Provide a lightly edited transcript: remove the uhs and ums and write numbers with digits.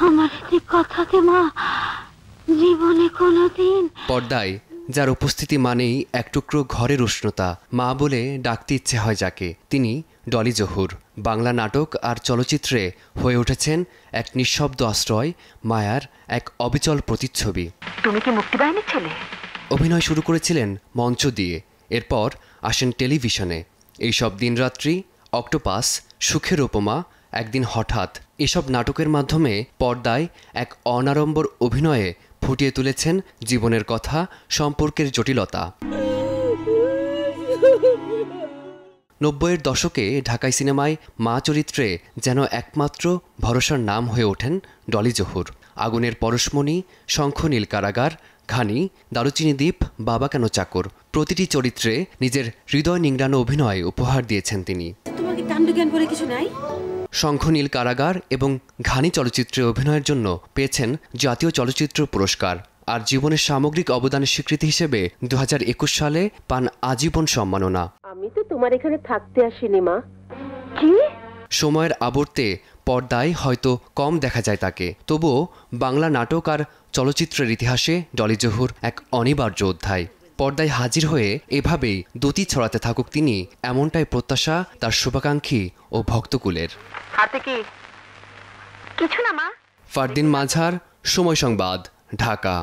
আমার কথা দে মা, জীবনে কোনোদিন। পর্দায় যার উপস্থিতি মানেই এক টুকরো ঘরের উষ্ণতা, মা বলে ডাকতে ইচ্ছে হয় যাকে, তিনি ডলি জহুর। বাংলা নাটক আর চলচ্চিত্রে হয়ে উঠেছেন এক নিঃশব্দ আশ্রয়, মায়ার এক অবিচল প্রতিচ্ছবি। তুমি কি মুক্তিবাহিনীর ছেলে? অভিনয় শুরু করেছিলেন মঞ্চ দিয়ে, এরপর আসেন টেলিভিশনে। এইসব দিনরাত্রি, অক্টোপাস, সুখের উপমা, একদিন হঠাৎ, এসব নাটকের মাধ্যমে পর্দায় এক অনাড়ম্বর অভিনয়ে ফুটিয়ে তুলেছেন জীবনের কথা, সম্পর্কের জটিলতা। 90-এর দশকে ঢাকাই সিনেমায় মা চরিত্রে যেন একমাত্র ভরসার নাম হয়ে ওঠেন ডলি জহুর। আগুনের পরশমণি, শঙ্খনীল কারাগার, ঘানি, দারুচিনি দ্বীপ, বাবা কেন চাকর, প্রতিটি চরিত্রে নিজের হৃদয় নিংড়ানো অভিনয় উপহার দিয়েছেন তিনি। তোমাকে কাণ্ডজ্ঞান বলে কিছু নাই? শঙ্খনীল কারাগার এবং ঘানি চলচ্চিত্রে অভিনয়ের জন্য পেয়েছেন জাতীয় চলচ্চিত্র পুরস্কার, আর জীবনের সামগ্রিক অবদানের স্বীকৃতি হিসেবে 2021 সালে পান আজীবন সম্মাননা। আমি তো তোমার এখানে থাকতে আসিনি মা। কি? সময়ের আবর্তে পর্দায় হয়তো কম দেখা যায় তাকে, তবুও বাংলা নাটক আর চলচ্চিত্রের ইতিহাসে ডলি জহুর এক অনিবার্য অধ্যায়। পর্দায় হাজির হয়ে এভাবেই দ্যুতি ছড়াতে থাকুক তিনি, এমনটাই প্রত্যাশা তার শুভাকাঙ্ক্ষী ও ভক্তকুলের। হাতে কি কিছু না মা? ফারদিন মাঝার, সময় সংবাদ, ঢাকা।